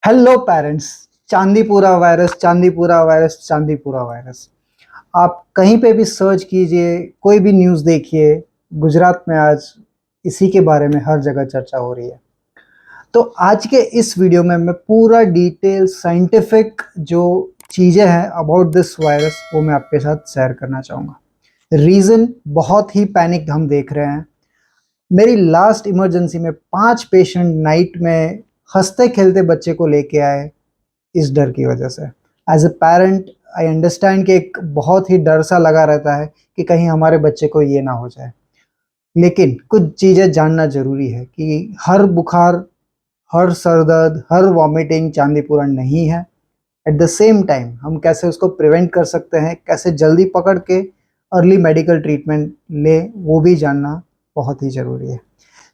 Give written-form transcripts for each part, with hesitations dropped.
Hello parents. Chandipura virus, Chandipura virus, Chandipura virus. आप कहीं पे भी सर्च कीजिए, कोई भी न्यूज़ देखिए, गुजरात में आज इसी के बारे में हर जगह चर्चा हो रही है। तो आज के इस वीडियो में मैं पूरा डिटेल साइंटिफिक जो चीज़ें हैं अबाउट दिस वायरस वो मैं आपके साथ शेयर करना चाहूँगा। रीज़न बहुत ही पैनिक हम देख रहे हैं। मेरी लास्ट इमरजेंसी में 5 पेशेंट नाइट में हंसते खेलते बच्चे को लेके आए इस डर की वजह से। As a parent I understand कि एक बहुत ही डर सा लगा रहता है कि कहीं हमारे बच्चे को ये ना हो जाए। लेकिन कुछ चीज़ें जानना ज़रूरी है कि हर बुखार, हर सर दर्द, हर वॉमिटिंग चांदीपुरा नहीं है। एट द सेम टाइम हम कैसे उसको प्रिवेंट कर सकते हैं, कैसे जल्दी पकड़ के अर्ली मेडिकल ट्रीटमेंट ले, वो भी जानना बहुत ही ज़रूरी है।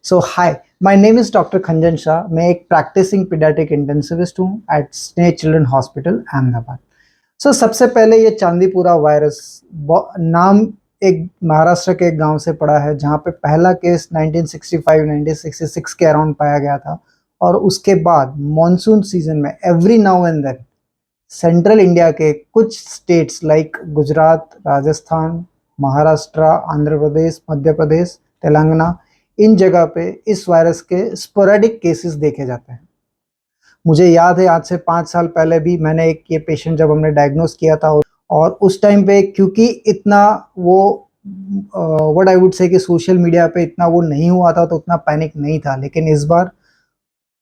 So hi, my name is doctor Khanjan Shah. मैं एक प्रैक्टिसिंग पीडियाट्रिक इंटेंसिविस्ट हूँ at Sneh children hospital Ahmedabad. So सबसे पहले ये चांदीपुरा वायरस नाम एक महाराष्ट्र के एक गांव से पड़ा है, जहाँ पे पहला केस 1965-1966 के अराउंड पाया गया था। और उसके बाद मॉनसून सीजन में every now and then central India के कुछ स्टेट्स लाइक गुजरात, राजस्थान, महाराष्ट्र, आंध्र प्रदेश, मध्य प्रदेश, तेलंगाना, इन जगह पे इस वायरस के स्पोरेडिक केसेस देखे जाते हैं। मुझे याद है आज से 5 साल पहले भी मैंने एक ये पेशेंट जब हमने डायग्नोस किया था, और उस टाइम पे क्योंकि इतना वो व्हाट आई वुड से कि सोशल मीडिया पे इतना वो नहीं हुआ था तो उतना पैनिक नहीं था। लेकिन इस बार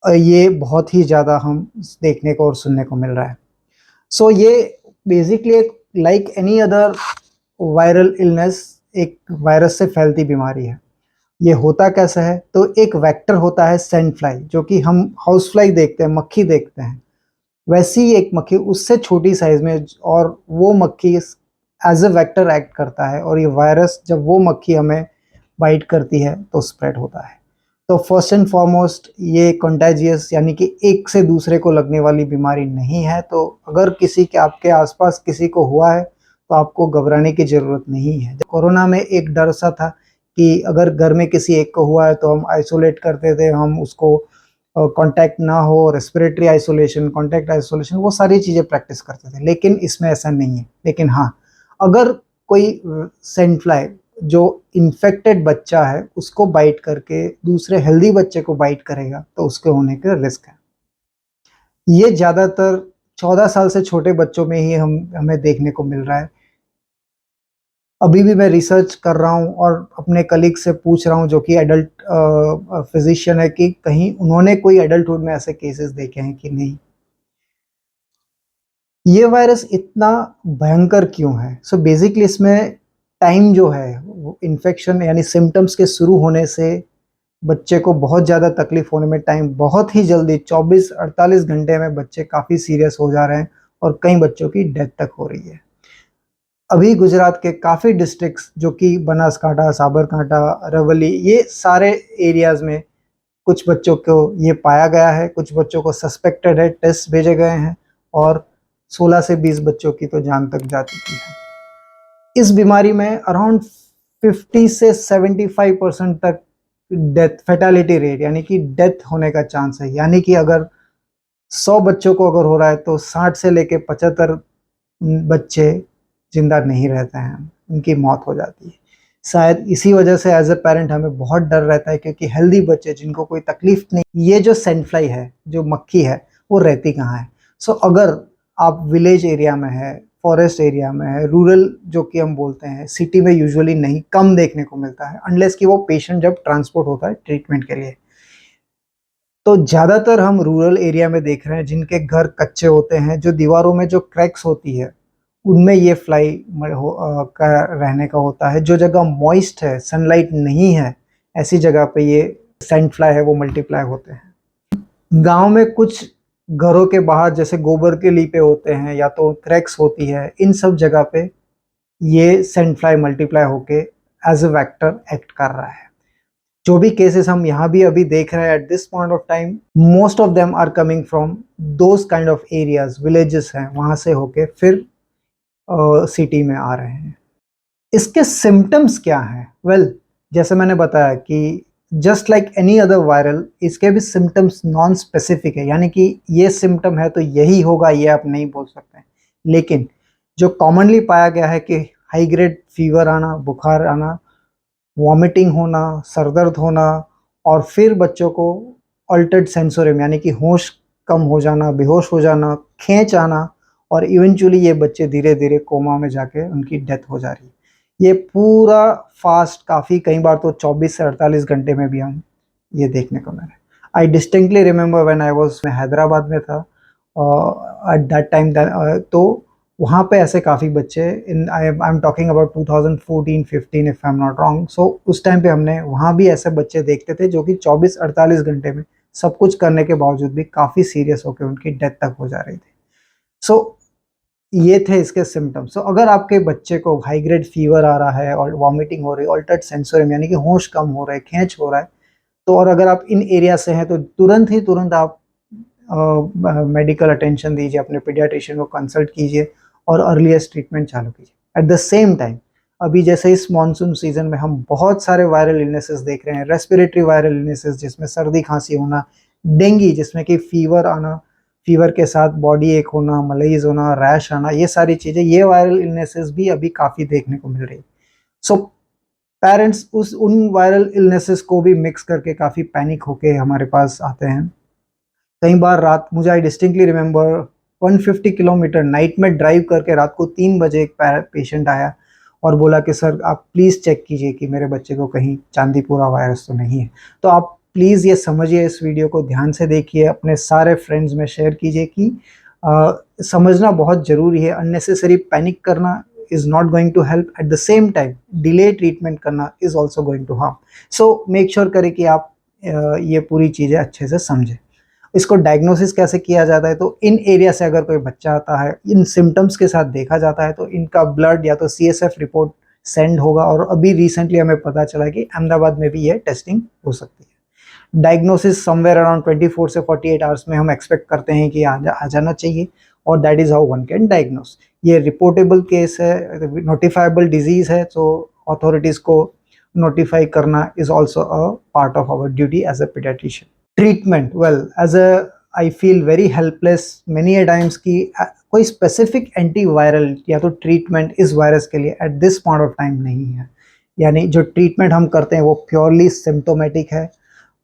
ये बहुत ही ज़्यादा हम देखने को और सुनने को मिल रहा है। सो ये बेसिकली एक like any other viral illness, एक वायरस से फैलती बीमारी है। ये होता कैसा है, तो एक वेक्टर होता है सैंड फ्लाई, जो कि हम हाउस फ्लाई देखते हैं, मक्खी देखते हैं, वैसी ही एक मक्खी उससे छोटी साइज में, और वो मक्खी एज ए वेक्टर एक्ट करता है। और ये वायरस जब वो मक्खी हमें बाइट करती है तो स्प्रेड होता है। तो फर्स्ट एंड फॉरमोस्ट ये कंटेजियस यानी कि एक से दूसरे को लगने वाली बीमारी नहीं है। तो अगर किसी के आपके आसपास किसी को हुआ है तो आपको घबराने की ज़रूरत नहीं है। कोरोना में एक डर सा था कि अगर घर में किसी एक को हुआ है तो हम आइसोलेट करते थे, हम उसको कांटेक्ट ना हो, रेस्पिरेटरी आइसोलेशन, कांटेक्ट आइसोलेशन, वो सारी चीज़ें प्रैक्टिस करते थे। लेकिन इसमें ऐसा नहीं है। लेकिन हाँ, अगर कोई सैंड फ्लाई जो इन्फेक्टेड बच्चा है उसको बाइट करके दूसरे हेल्दी बच्चे को बाइट करेगा तो उसके होने का रिस्क है। ये ज़्यादातर 14 साल से छोटे बच्चों में ही हमें देखने को मिल रहा है। अभी भी मैं रिसर्च कर रहा हूँ और अपने कलीग से पूछ रहा हूँ जो कि एडल्ट फिजिशियन है, कि कहीं उन्होंने कोई एडल्टहुड में ऐसे केसेस देखे हैं कि नहीं। ये वायरस इतना भयंकर क्यों है? सो बेसिकली इसमें टाइम जो है, इन्फेक्शन यानी सिम्टम्स के शुरू होने से बच्चे को बहुत ज़्यादा तकलीफ होने में टाइम बहुत ही जल्दी 24-48 घंटे में बच्चे काफ़ी सीरियस हो जा रहे हैं, और कई बच्चों की डेथ तक हो रही है। अभी गुजरात के काफ़ी डिस्ट्रिक्ट्स जो कि बनासकांठा, साबरकांठा, अरावली, ये सारे एरियाज़ में कुछ बच्चों को ये पाया गया है, कुछ बच्चों को सस्पेक्टेड है, टेस्ट भेजे गए हैं, और 16 से 20 बच्चों की तो जान तक जा चुकी है। इस बीमारी में अराउंड 50 से 75% तक डेथ फैटेलिटी रेट यानी कि डेथ होने का चांस है। यानी कि अगर 100 बच्चों को अगर हो रहा है तो 60 से लेके 75 बच्चे जिंदा नहीं रहते हैं, उनकी मौत हो जाती है। शायद इसी वजह से एज ए पेरेंट हमें बहुत डर रहता है, क्योंकि हेल्दी बच्चे जिनको कोई तकलीफ नहीं, ये जो सैंड फ्लाई है, जो मक्खी है, वो रहती कहाँ है? सो अगर आप विलेज एरिया में है, फॉरेस्ट एरिया में है, रूरल जो कि हम बोलते हैं, सिटी में यूजुअली नहीं, कम देखने को मिलता है, अनलेस कि वो पेशेंट जब ट्रांसपोर्ट होता है ट्रीटमेंट के लिए। तो ज़्यादातर हम रूरल एरिया में देख रहे हैं जिनके घर कच्चे होते हैं, जो दीवारों में जो क्रैक्स होती है उनमें ये फ्लाई का रहने का होता है। जो जगह मॉइस्ट है, सनलाइट नहीं है, ऐसी जगह पे ये सैंड फ्लाई है वो मल्टीप्लाई होते हैं। गांव में कुछ घरों के बाहर जैसे गोबर के लीपे होते हैं या तो क्रैक्स होती है, इन सब जगह पे ये सैंड फ्लाई मल्टीप्लाई होके एज अ वेक्टर एक्ट कर रहा है। जो भी केसेस हम यहाँ भी अभी देख रहे हैं at this point of time, most of them are coming from those kind of areas, villages हैं, वहाँ से होके फिर सिटी में आ रहे हैं। इसके सिम्टम्स क्या हैं? वेल, जैसे मैंने बताया कि just like any other viral, इसके भी सिम्टम्स नॉन स्पेसिफिक है, यानी कि ये सिम्टम है तो यही होगा ये आप नहीं बोल सकते। लेकिन जो कॉमनली पाया गया है कि हाई ग्रेड फीवर आना, बुखार आना, वॉमिटिंग होना, सर दर्द होना, और फिर बच्चों को अल्टर्ड सेंसोरियम यानी कि होश कम हो जाना, बेहोश हो जाना, खींच आना, और इवेंचुअली ये बच्चे धीरे धीरे कोमा में जाके उनकी डेथ हो जा रही है। ये पूरा फास्ट, काफ़ी कई बार तो 24 से 48 घंटे में भी हम ये देखने को मिले। आई distinctly remember when I was, मैं हैदराबाद में था एट दैट टाइम, तो वहाँ पे ऐसे काफ़ी बच्चे, in I am talking about 2014-15 if I am not wrong. So उस टाइम पे हमने वहाँ भी ऐसे बच्चे देखते थे जो कि 24-48 घंटे में सब कुछ करने के बावजूद भी काफ़ी सीरियस होकर उनकी डेथ तक हो जा रही थी। सो ये थे इसके सिम्टम्स। तो अगर आपके बच्चे को हाई ग्रेड फीवर आ रहा है और वॉमिटिंग हो रही है, अल्टर्ड सेंसोरियम यानी कि होश कम हो रहा है, खींच हो रहा है, तो और अगर आप इन एरिया से हैं तो तुरंत आप मेडिकल अटेंशन दीजिए, अपने पीडियाट्रिशियन को कंसल्ट कीजिए और अर्लीस्ट ट्रीटमेंट चालू कीजिए। एट द सेम टाइम, अभी जैसे इस मानसून सीजन में हम बहुत सारे वायरल इलनेसेस देख रहे हैं, रेस्पिरेटरी वायरल इलनेसेस जिसमें सर्दी खांसी होना, डेंगू जिसमें कि फीवर आना, फीवर के साथ बॉडी एक होना, मलेरिया होना, रैश आना, ये सारी चीज़ें, ये वायरल इलनेसेस भी अभी काफ़ी देखने को मिल रही है। सो पेरेंट्स उस उन वायरल इलनेसेस को भी मिक्स करके काफ़ी पैनिक होके हमारे पास आते हैं। कई बार रात, मुझे आई डिस्टिंक्टली रिमेंबर 150 किलोमीटर नाइट में ड्राइव करके रात को 3 बजे एक पेशेंट आया और बोला कि सर आप प्लीज़ चेक कीजिए कि मेरे बच्चे को कहीं चांदीपुरा वायरस तो नहीं है। तो आप प्लीज़ ये समझिए, इस वीडियो को ध्यान से देखिए, अपने सारे फ्रेंड्स में शेयर कीजिए कि समझना बहुत ज़रूरी है। अननेसेसरी पैनिक करना is not going to help, at the same time delay treatment करना is also going to harm. So make sure करें कि आप ये पूरी चीज़ें अच्छे से समझें। इसको डायग्नोसिस कैसे किया जाता है, तो इन एरिया से अगर कोई बच्चा आता है इन सिम्टम्स के साथ देखा जाता है तो इनका ब्लड या तो सीएसएफ रिपोर्ट सेंड होगा, और अभी रिसेंटली हमें पता चला कि अहमदाबाद में भी ये टेस्टिंग हो सकती है। डायग्नोसिस समवेयर अराउंड 24 से 48 आवर्स में हम एक्सपेक्ट करते हैं कि आ जाना चाहिए, और that is how one can diagnose. ये रिपोर्टेबल केस है, नोटिफाइबल डिजीज़ है, तो अथॉरिटीज़ को नोटिफाई करना is also a part of our duty as a paediatrician. Treatment, well as a I feel very helpless many a times कि कोई specific antiviral या तो ट्रीटमेंट इस वायरस के लिए eight this point of time नहीं है। यानी जो ट्रीटमेंट हम करते हैं वो प्योरली सिम्टोमेटिक है,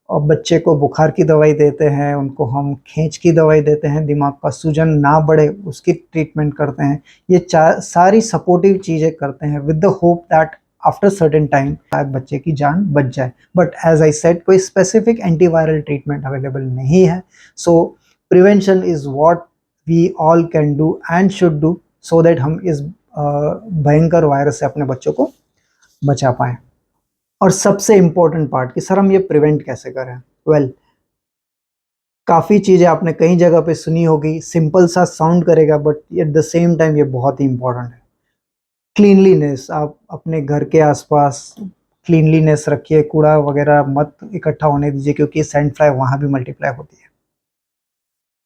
और बच्चे को बुखार की दवाई देते हैं, उनको हम खींच की दवाई देते हैं, दिमाग का सूजन ना बढ़े उसकी ट्रीटमेंट करते हैं। ये सारी सपोर्टिव चीज़ें करते हैं with the hope that after certain time शायद बच्चे की जान बच जाए। बट एज आई सेड, कोई स्पेसिफिक एंटीवायरल ट्रीटमेंट अवेलेबल नहीं है। So prevention is what we all can do and should do, so that हम इस भयंकर वायरस से अपने बच्चों को बचा पाएँ। और सबसे इम्पोर्टेंट पार्ट कि सर हम ये प्रिवेंट कैसे करें? वेल, काफ़ी चीज़ें आपने कई जगह पे सुनी होगी, सिंपल सा साउंड करेगा but at the same time ये बहुत ही इम्पोर्टेंट है। क्लीनलीनेस, आप अपने घर के आसपास क्लीनलीनेस रखिए, कूड़ा वगैरह मत इकट्ठा होने दीजिए क्योंकि सैंड फ्लाई वहाँ भी मल्टीप्लाई होती है।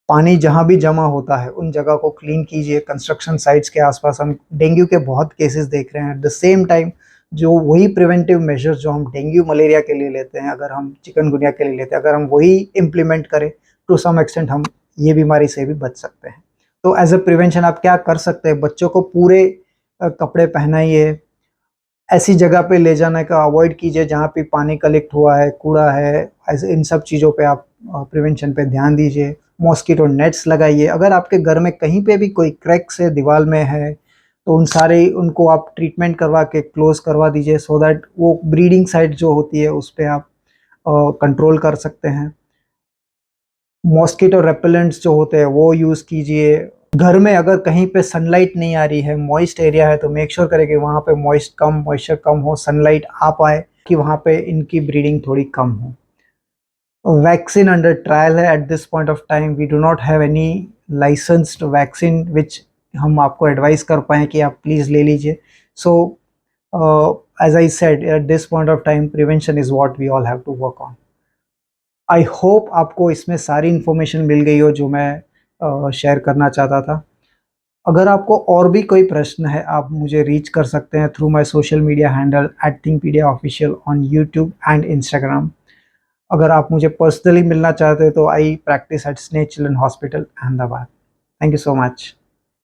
पानी जहाँ भी जमा होता है उन जगह को क्लीन कीजिए। कंस्ट्रक्शन साइट्स के आसपास हम डेंगू के बहुत केसेस देख रहे हैं। एट द सेम टाइम जो वही प्रिवेंटिव मेजर्स जो हम डेंगू मलेरिया के लिए लेते हैं, अगर हम चिकनगुनिया के लिए लेते हैं, अगर हम वही इम्प्लीमेंट करें टू सम एक्सटेंट हम ये बीमारी से भी बच सकते हैं। तो एज अ प्रिवेंशन आप क्या कर सकते हैं? बच्चों को पूरे कपड़े पहनाइए, ऐसी जगह पे ले जाने का अवॉइड कीजिए जहाँ पे पानी कलेक्ट हुआ है, कूड़ा है, ऐसे इन सब चीज़ों पे आप प्रिवेंशन पे ध्यान दीजिए। मॉस्किटो नेट्स लगाइए। अगर आपके घर में कहीं पे भी कोई क्रैक्स है दीवार में है तो उन सारे उनको आप ट्रीटमेंट करवा के क्लोज करवा दीजिए, सो दैट वो ब्रीडिंग साइट जो होती है उस पे आप कंट्रोल कर सकते हैं। मॉस्किटो रेपेलेंट्स जो होते हैं वो यूज़ कीजिए। घर में अगर कहीं पे सनलाइट नहीं आ रही है, मॉइस्ट एरिया है, तो मेक श्योर करें कि वहाँ पे मॉइस्चर कम हो, सनलाइट आ पाए कि वहाँ पे इनकी ब्रीडिंग थोड़ी कम हो। वैक्सीन अंडर ट्रायल है at this point of time. We do not have any licensed vaccine which हम आपको एडवाइस कर पाएँ कि आप प्लीज़ ले लीजिए। So as I said, at this point of time prevention is what we all have to work on. I hope आपको इसमें सारी इन्फॉर्मेशन मिल गई हो जो मैं शेयर करना चाहता था। अगर आपको और भी कोई प्रश्न है आप मुझे रीच कर सकते हैं through my social media handle @thinkpedia official on YouTube and Instagram. अगर आप मुझे पर्सनली मिलना चाहते हैं तो I practise at Sneh children hospital Ahmedabad. Thank you so much.